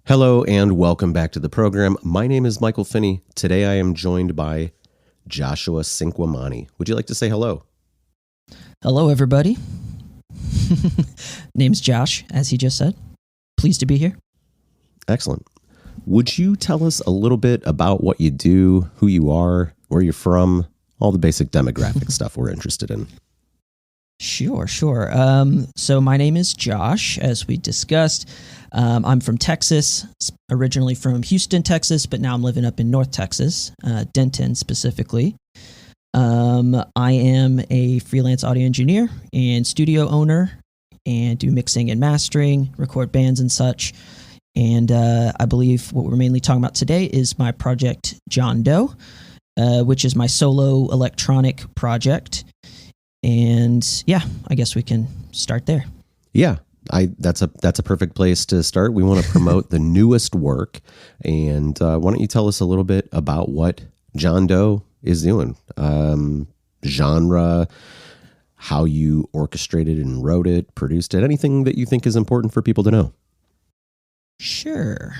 Hello and welcome back to the program. My name is Michael Finney. Today I am joined by Joshua Cinquemani. Would you like to say hello? Hello, everybody. Name's Josh, as he just said. Pleased to be here. Excellent. Would you tell us a little bit about what you do, who you are, where you're from, all the basic demographic stuff we're interested in? Sure. So my name is Josh, as we discussed. I'm from Texas, originally from Houston, Texas, but now I'm living up in North Texas, Denton specifically. I am a freelance audio engineer and studio owner and do mixing and mastering, record bands and such. And I believe what we're mainly talking about today is my project DJONDO, which is my solo electronic project. And yeah, I guess we can start there. Yeah, that's a perfect place to start. We want to promote the newest work. And why don't you tell us a little bit about what DJONDO is doing? Genre, how you orchestrated and wrote it, produced it, anything that you think is important for people to know. Sure.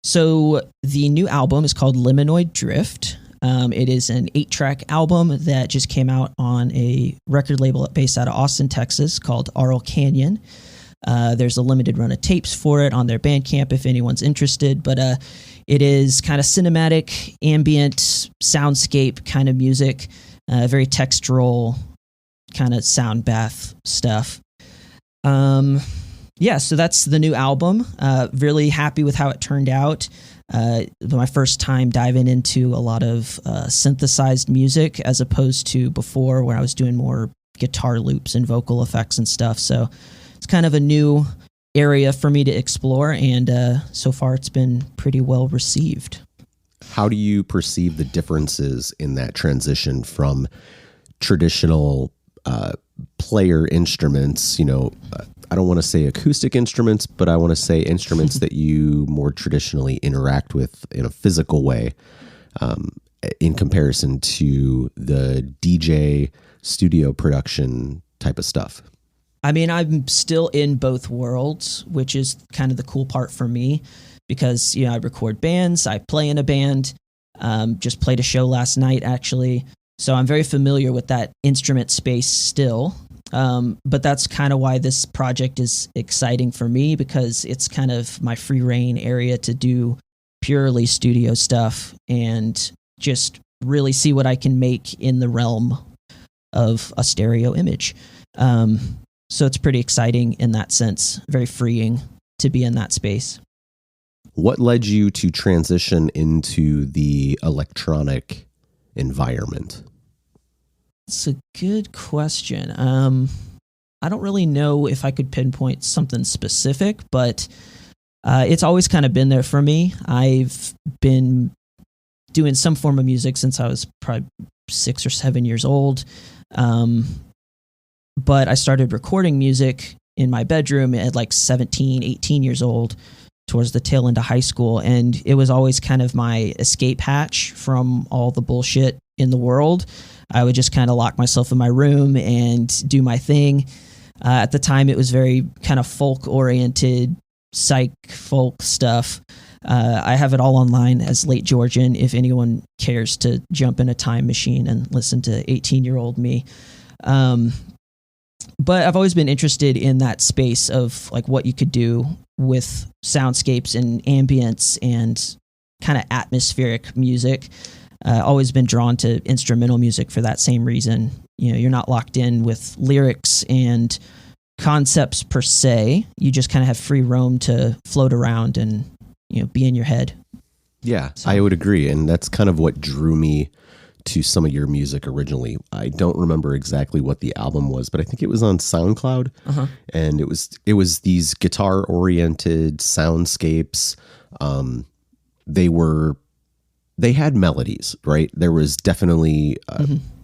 So the new album is called Liminoid Drift. It is an 8-track album that just came out on a record label based out of Austin, Texas called Aural Canyon. There's a limited run of tapes for it on their Bandcamp if anyone's interested, but it is kind of cinematic, ambient, soundscape kind of music, very textural kind of sound bath stuff. Yeah, so that's the new album. Really happy with how it turned out. My first time diving into a lot of synthesized music as opposed to before where I was doing more guitar loops and vocal effects and stuff. So it's kind of a new area for me to explore, and so far it's been pretty well received. How do you perceive the differences in that transition from traditional player instruments, I don't want to say acoustic instruments, but I want to say instruments that you more traditionally interact with in a physical way, in comparison to the DJ studio production type of stuff? I mean, I'm still in both worlds, which is kind of the cool part for me because, I record bands, I play in a band, just played a show last night, actually. So I'm very familiar with that instrument space still. But that's kind of why this project is exciting for me, because it's kind of my free reign area to do purely studio stuff and just really see what I can make in the realm of a stereo image. So it's pretty exciting in that sense, very freeing to be in that space. What led you to transition into the electronic environment? It's a good question. I don't really know if I could pinpoint something specific, but it's always kind of been there for me. I've been doing some form of music since I was probably 6 or 7 years old. But I started recording music in my bedroom at like 17, 18 years old towards the tail end of high school. And it was always kind of my escape hatch from all the bullshit in the world. I would just kind of lock myself in my room and do my thing. At the time, it was very kind of folk-oriented, psych folk stuff. I have it all online as Late Georgian if anyone cares to jump in a time machine and listen to 18-year-old me. But I've always been interested in that space of like what you could do with soundscapes and ambience and kind of atmospheric music. Always been drawn to instrumental music for that same reason. You're not locked in with lyrics and concepts per se. You just kind of have free roam to float around and, be in your head. Yeah, so. I would agree. And that's kind of what drew me to some of your music originally. I don't remember exactly what the album was, but I think it was on SoundCloud. Uh-huh. And it was these guitar oriented soundscapes. They had melodies, right? There was definitely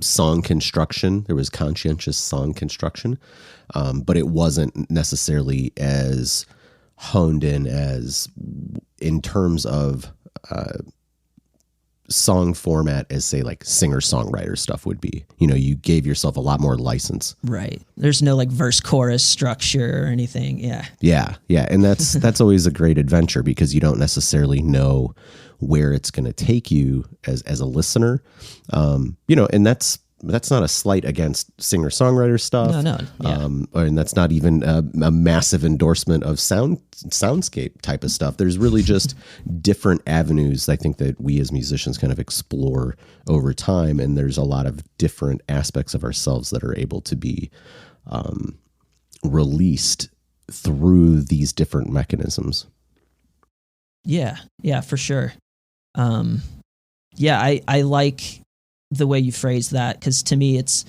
song construction. There was conscientious song construction, but it wasn't necessarily as honed in as in terms of song format as, say, like singer-songwriter stuff would be. You know, you gave yourself a lot more license. Right. There's no like verse chorus structure or anything. Yeah. Yeah. And that's always a great adventure because you don't necessarily know where it's going to take you as a listener. You know, and that's not a slight against singer-songwriter stuff. No. Yeah. And that's not even a massive endorsement of soundscape type of stuff. There's really just different avenues I think that we as musicians kind of explore over time. And there's a lot of different aspects of ourselves that are able to be released through these different mechanisms. Yeah, for sure. I like the way you phrase that, because to me it's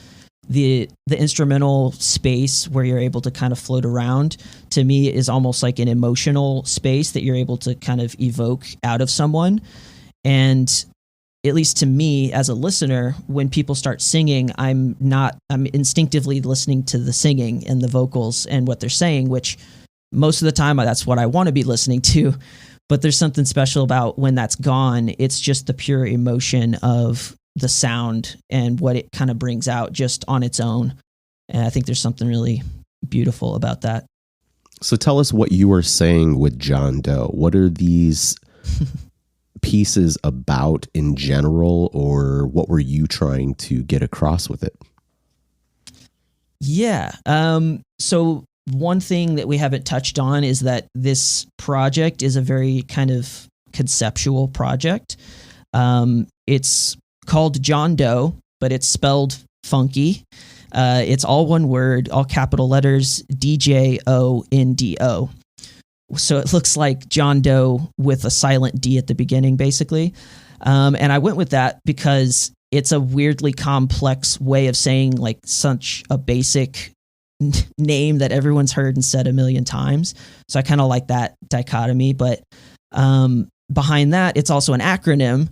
the instrumental space where you're able to kind of float around, to me is almost like an emotional space that you're able to kind of evoke out of someone. And at least to me as a listener, when people start singing, I'm instinctively listening to the singing and the vocals and what they're saying, which most of the time that's what I want to be listening to. But there's something special about when that's gone. It's just the pure emotion of the sound and what it kind of brings out just on its own. And I think there's something really beautiful about that. So tell us what you were saying with John Doe. What are these pieces about in general, or what were you trying to get across with it? Yeah. So one thing that we haven't touched on is that this project is a very kind of conceptual project. It's called John Doe, but it's spelled funky. It's all one word, all capital letters, DJONDO. So it looks like John Doe with a silent D at the beginning, basically. And I went with that because it's a weirdly complex way of saying like such a basic name that everyone's heard and said a million times. So I kind of like that dichotomy. But behind that, it's also an acronym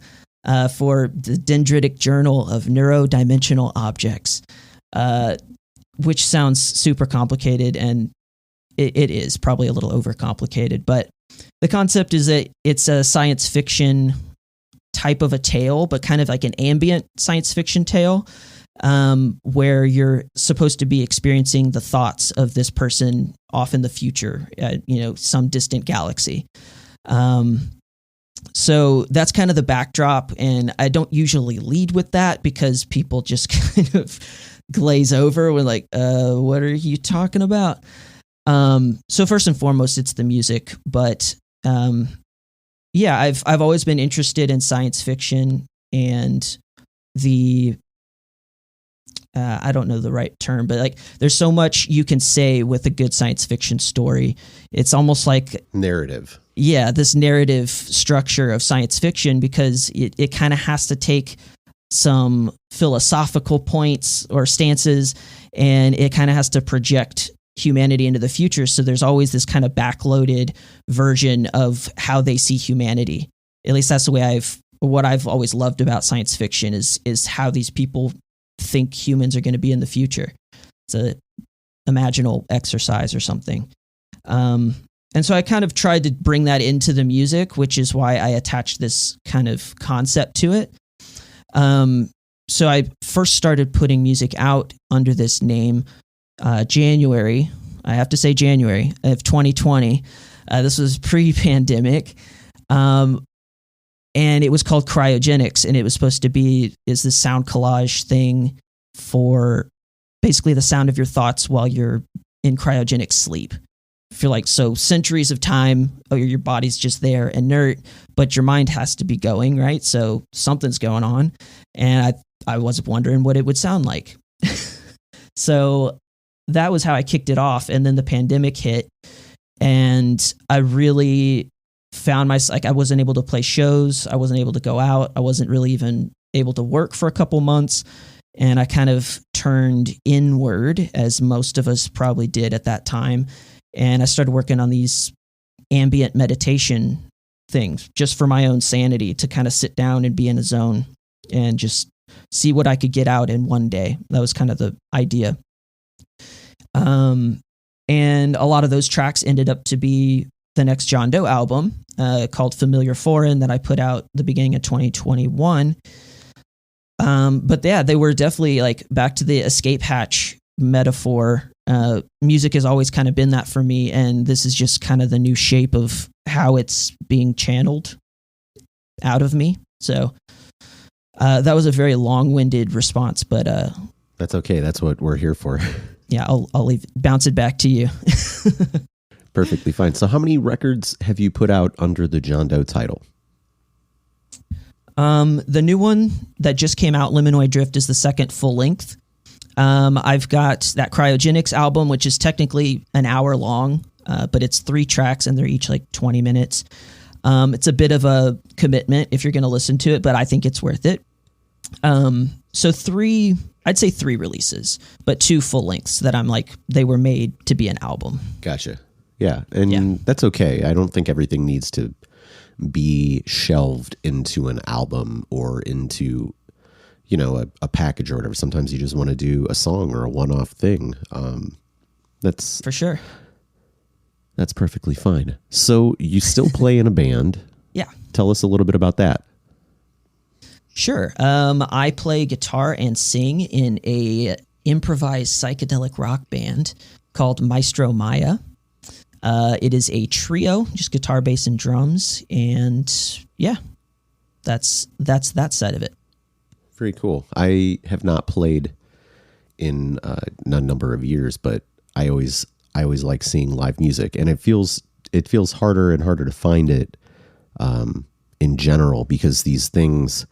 for the Dendritic Journal of Neurodimensional Objects, which sounds super complicated, and it is probably a little overcomplicated. But the concept is that it's a science fiction type of a tale, but kind of like an ambient science fiction tale, where you're supposed to be experiencing the thoughts of this person off in the future, some distant galaxy. So that's kind of the backdrop, and I don't usually lead with that because people just kind of glaze over when like, what are you talking about? So first and foremost, it's the music, but I've always been interested in science fiction and the I don't know the right term, but like there's so much you can say with a good science fiction story. It's almost like narrative. Yeah, this narrative structure of science fiction, because it kind of has to take some philosophical points or stances, and it kind of has to project humanity into the future. So there's always this kind of backloaded version of how they see humanity. At least that's the way what I've always loved about science fiction is how these people think humans are going to be in the future. It's a imaginal exercise or something. And so I kind of tried to bring that into the music, which is why I attached this kind of concept to it. So I first started putting music out under this name January of 2020. This was pre-pandemic. And it was called Cryogenics, and it was supposed to be this sound collage thing for basically the sound of your thoughts while you're in cryogenic sleep. For like, so centuries of time, your body's just there inert, but your mind has to be going, right? So something's going on. And I was wondering what it would sound like. So that was how I kicked it off. And then the pandemic hit, and I really found I wasn't able to play shows. I wasn't able to go out. I wasn't really even able to work for a couple months. And I kind of turned inward, as most of us probably did at that time. And I started working on these ambient meditation things just for my own sanity, to kind of sit down and be in a zone and just see what I could get out in one day. That was kind of the idea. And a lot of those tracks ended up to be the next DJONDO album called Familiar Foreign that I put out the beginning of 2021. But yeah, they were definitely like back to the escape hatch metaphor. Music has always kind of been that for me, and this is just kind of the new shape of how it's being channeled out of me. So that was a very long-winded response, but that's okay. That's what we're here for. Yeah, I'll bounce it back to you. Perfectly fine. So how many records have you put out under the DJONDO title? The new one that just came out, Liminoid Drift, is the second full length. I've got that Cryogenics album, which is technically an hour long, but it's 3 tracks and they're each like 20 minutes. It's a bit of a commitment if you're going to listen to it, but I think it's worth it. So I'd say 3 releases, but 2 full lengths that I'm like, they were made to be an album. Gotcha. Yeah. And that's okay. I don't think everything needs to be shelved into an album or into, a package or whatever. Sometimes you just want to do a song or a one-off thing. That's for sure. That's perfectly fine. So you still play in a band. Yeah. Tell us a little bit about that. Sure. I play guitar and sing in a improvised psychedelic rock band called Maestro Maya. It is a trio, just guitar, bass, and drums. And yeah, that's that side of it. Very cool. I have not played in a number of years, but I always like seeing live music, and it feels harder and harder to find it in general, because these things,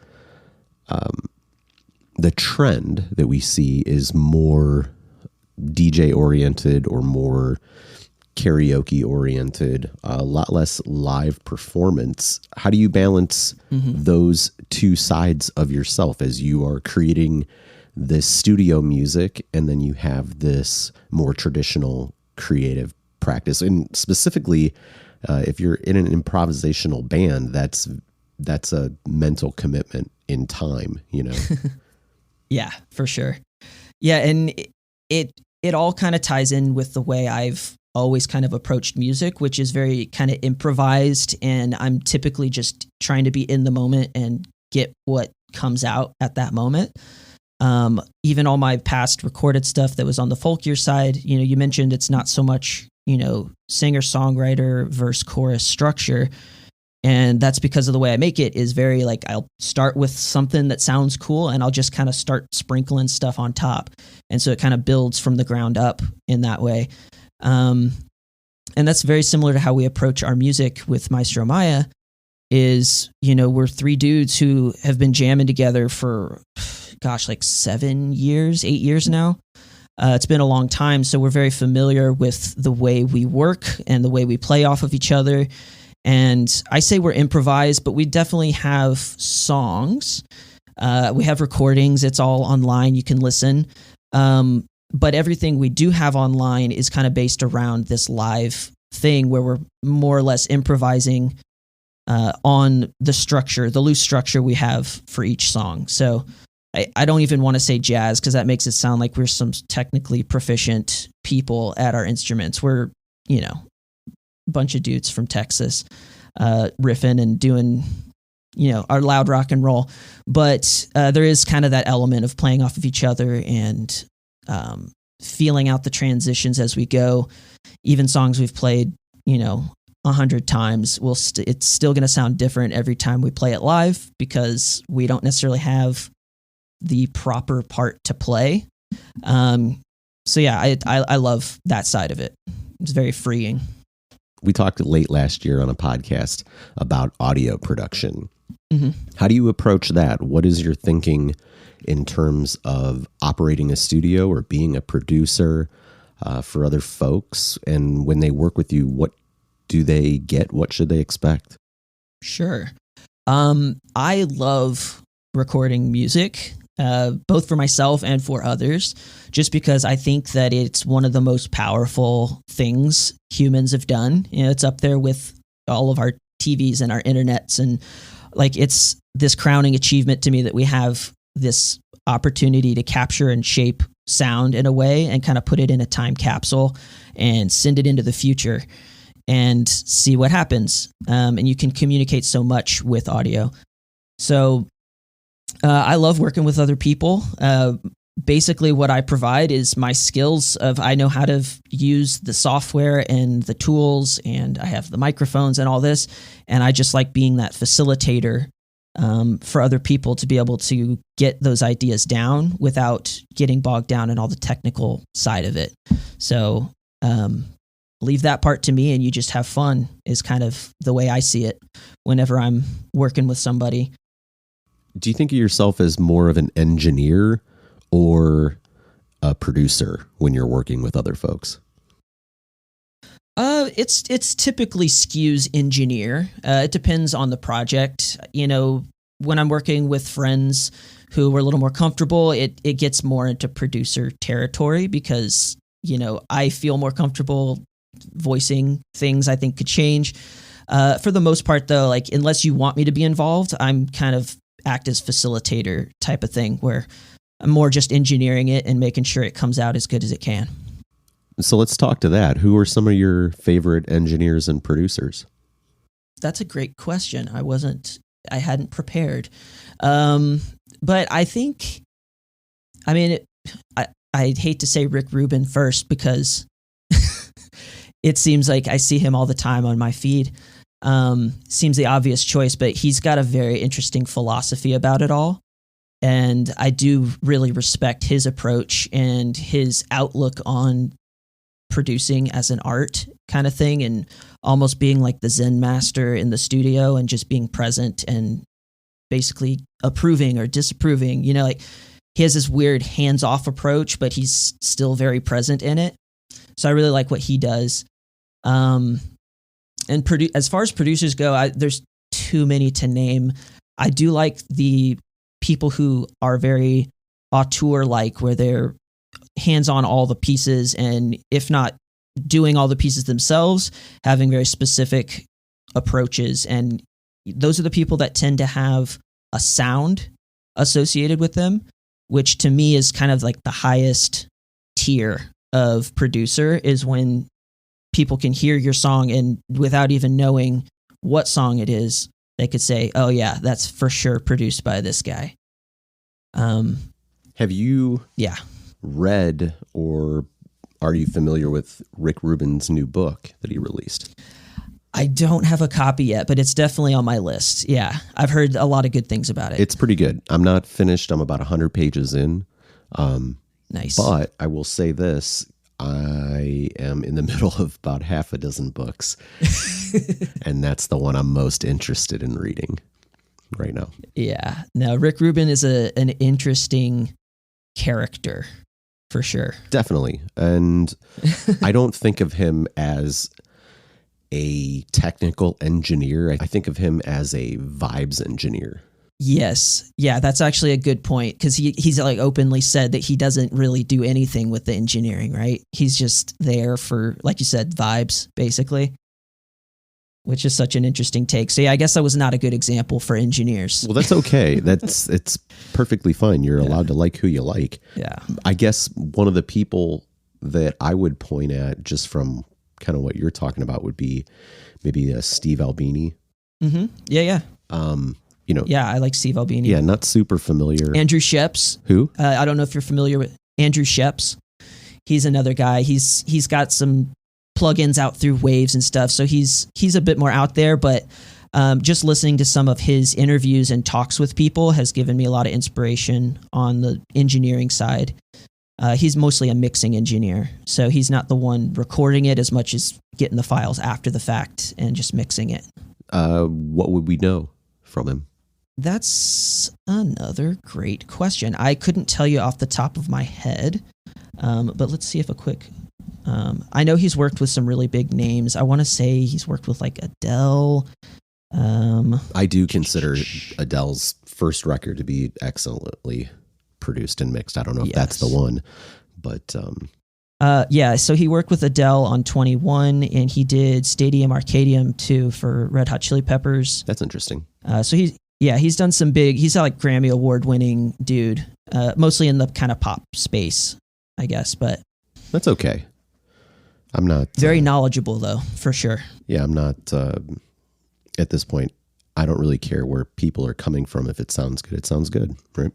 the trend that we see is more DJ oriented or more karaoke oriented, a lot less live performance. How do you balance those two sides of yourself as you are creating this studio music and then you have this more traditional creative practice? And specifically, if you're in an improvisational band, that's a mental commitment in time, Yeah, for sure. Yeah, and it all kind of ties in with the way I've always kind of approached music, which is very kind of improvised, and I'm typically just trying to be in the moment and get what comes out at that moment. Even all my past recorded stuff that was on the folkier side, you mentioned it's not so much, singer-songwriter verse chorus structure. And that's because of the way I make it is very like, I'll start with something that sounds cool and I'll just kind of start sprinkling stuff on top. And so it kind of builds from the ground up in that way. And that's very similar to how we approach our music with Maestro Maya is, we're 3 dudes who have been jamming together for, like 7 years, 8 years now. It's been a long time. So we're very familiar with the way we work and the way we play off of each other. And I say we're improvised, but we definitely have songs. We have recordings. It's all online. You can listen. But everything we do have online is kind of based around this live thing where we're more or less improvising on the structure, the loose structure we have for each song. So I don't even want to say jazz because that makes it sound like we're some technically proficient people at our instruments. We're, a bunch of dudes from Texas riffing and doing, our loud rock and roll. But there is kind of that element of playing off of each other and feeling out the transitions as we go. Even songs we've played, 100 times, it's still going to sound different every time we play it live because we don't necessarily have the proper part to play. So yeah, I love that side of it. It's very freeing. We talked late last year on a podcast about audio production. Mm-hmm. How do you approach that? What is your thinking in terms of operating a studio or being a producer for other folks? And when they work with you, what do they get? What should they expect? Sure. I love recording music, both for myself and for others, just because I think that it's one of the most powerful things humans have done. It's up there with all of our TVs and our internets. And like, it's this crowning achievement to me that we have this opportunity to capture and shape sound in a way and kind of put it in a time capsule and send it into the future. and see what happens. And you can communicate so much with audio. So I love working with other people. Basically what I provide is my skills of I know how to use the software and the tools, and I have the microphones and all this. And I just like being that facilitator for other people to be able to get those ideas down without getting bogged down in all the technical side of it. So leave that part to me and you just have fun is kind of the way I see it whenever I'm working with somebody. Do you think of yourself as more of an engineer or a producer when you're working with other folks? It's typically skews engineer. It depends on the project. You know, when I'm working with friends who are a little more comfortable, it gets more into producer territory because, you know, I feel more comfortable voicing things I think could change. For the most part, though, like unless you want me to be involved, I'm kind of act as facilitator type of thing where I'm more just engineering it and making sure it comes out as good as it can. So let's talk to that. Who are some of your favorite engineers and producers? That's a great question. I hadn't prepared. But I think, I mean, I'd hate to say Rick Rubin first because it seems like I see him all the time on my feed. Seems the obvious choice, but he's got a very interesting philosophy about it all. And I do really respect his approach and his outlook on producing as an art kind of thing and almost being like the Zen master in the studio and just being present and basically approving or disapproving. You know, like he has this weird hands-off approach, but he's still very present in it. So I really like what he does. And as far as producers go, there's too many to name. I do like the people who are very auteur-like, where they're hands-on all the pieces, and if not doing all the pieces themselves, having very specific approaches. And those are the people that tend to have a sound associated with them, which to me is kind of like the highest tier of producer, is when people can hear your song and without even knowing what song it is, they could say, oh yeah, that's for sure produced by this guy. Have you yeah. read or are you familiar with Rick Rubin's new book that he released? I don't have a copy yet, but it's definitely on my list. Yeah, I've heard a lot of good things about it. It's pretty good. I'm not finished. I'm about 100 pages in. Nice. But I will say this. I am in the middle of about half a dozen books, and that's the one I'm most interested in reading right now. Yeah. No, Rick Rubin is an interesting character for sure. Definitely. And I don't think of him as a technical engineer. I think of him as a vibes engineer. Yes. Yeah, that's actually a good point, because he's like openly said that he doesn't really do anything with the engineering, right? He's just there for, like you said, vibes, basically, which is such an interesting take. So yeah, I guess that was not a good example for engineers. Well, that's okay. It's perfectly fine. You're allowed to like who you like. Yeah. I guess one of the people that I would point at just from kind of what you're talking about would be maybe Steve Albini. Mm-hmm. Yeah. You know, yeah, I like Steve Albini. Yeah, not super familiar. Andrew Sheps. Who? I don't know if you're familiar with Andrew Sheps. He's another guy. He's got some plugins out through Waves and stuff, so he's a bit more out there. But just listening to some of his interviews and talks with people has given me a lot of inspiration on the engineering side. He's mostly a mixing engineer, so he's not the one recording it as much as getting the files after the fact and just mixing it. What would we know from him? That's another great question. I couldn't tell you off the top of my head, but let's see if a quick... I know he's worked with some really big names. I want to say he's worked with like Adele. I do consider Adele's first record to be excellently produced and mixed. I don't know if that's the one, but... yeah, so he worked with Adele on 21, and he did Stadium Arcadium too for Red Hot Chili Peppers. That's interesting. So he's done some big... He's a like Grammy Award-winning dude, mostly in the kind of pop space, I guess, but... That's okay. I'm not very knowledgeable though, for sure. Yeah, I'm not at this point. I don't really care where people are coming from. If it sounds good, it sounds good, right?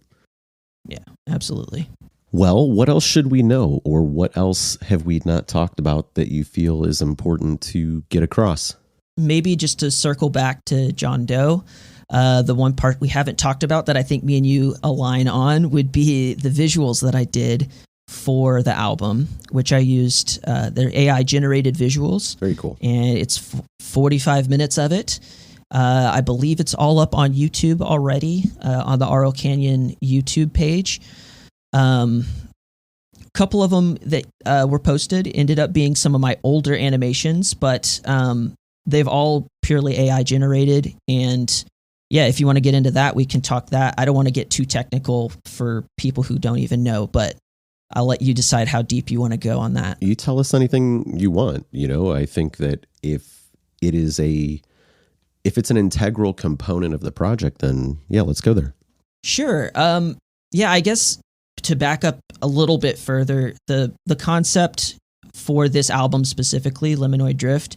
Yeah, absolutely. Well, what else should we know, or what else have we not talked about that you feel is important to get across? Maybe just to circle back to John Doe, the one part we haven't talked about that I think me and you align on would be the visuals that I did for the album, which I used their AI generated visuals. Very cool. And it's 45 minutes of it. I believe it's all up on YouTube already, on the RL Canyon YouTube page. Couple of them that were posted ended up being some of my older animations, but they've all purely AI generated. And yeah, if you want to get into that, we can talk that. I don't want to get too technical for people who don't even know, but I'll let you decide how deep you want to go on that. You tell us anything you want. I think that if it's an integral component of the project, then yeah, let's go there. Sure. Yeah, I guess to back up a little bit further, the concept for this album specifically, Liminoid Drift,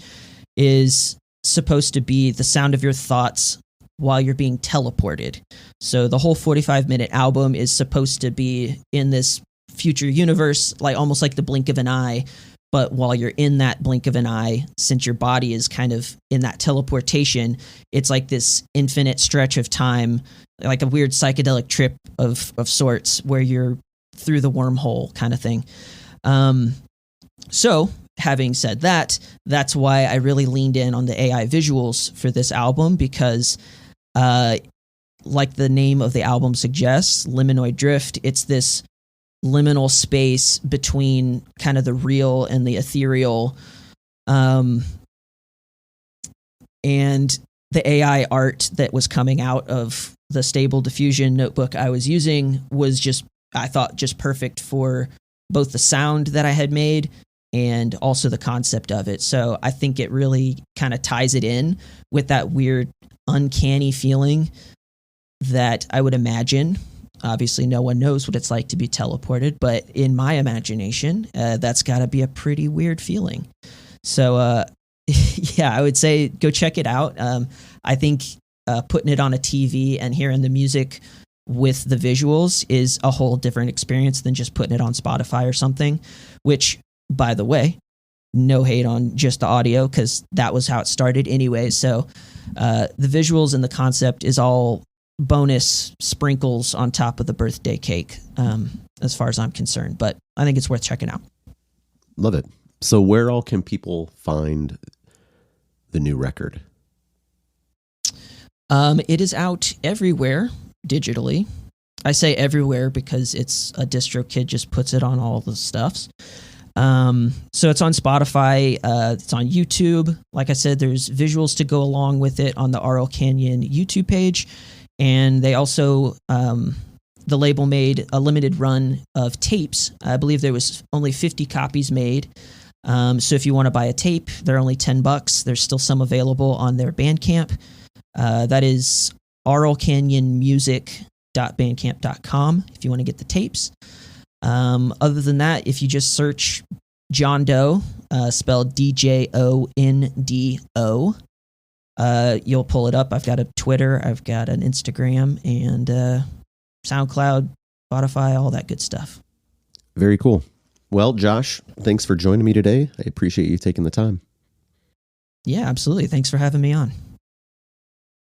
is supposed to be the sound of your thoughts while you're being teleported. So the whole 45-minute album is supposed to be in this future universe, like almost like the blink of an eye. But while you're in that blink of an eye, since your body is kind of in that teleportation, it's like this infinite stretch of time, like a weird psychedelic trip of sorts where you're through the wormhole kind of thing. So having said that, that's why I really leaned in on the AI visuals for this album, because like the name of the album suggests, Liminoid Drift, it's this liminal space between kind of the real and the ethereal. And the AI art that was coming out of the Stable Diffusion notebook I was using was just, I thought, just perfect for both the sound that I had made and also the concept of it. So I think it really kind of ties it in with that weird, uncanny feeling that I would imagine. Obviously, no one knows what it's like to be teleported, but in my imagination, that's got to be a pretty weird feeling. So, yeah, I would say go check it out. I think putting it on a TV and hearing the music with the visuals is a whole different experience than just putting it on Spotify or something, which, by the way, no hate on just the audio, because that was how it started anyway. So the visuals and the concept is all bonus sprinkles on top of the birthday cake, as far as I'm concerned. But I think it's worth checking out. Love it. So where all can people find the new record? It is out everywhere digitally. I say everywhere because it's a DistroKid just puts it on all the stuffs. So it's on Spotify, it's on YouTube. Like I said, there's visuals to go along with it on the RL Canyon YouTube page. And they also, the label made a limited run of tapes. I believe there was only 50 copies made. So if you want to buy a tape, they're only $10. There's still some available on their Bandcamp. That is rlcanyonmusic.bandcamp.com if you want to get the tapes. Other than that, if you just search John Doe, spelled DJONDO, you'll pull it up. I've got a Twitter, I've got an Instagram, and SoundCloud, Spotify, all that good stuff. Very cool. Well, Josh, thanks for joining me today. I appreciate you taking the time. Yeah, absolutely. Thanks for having me on.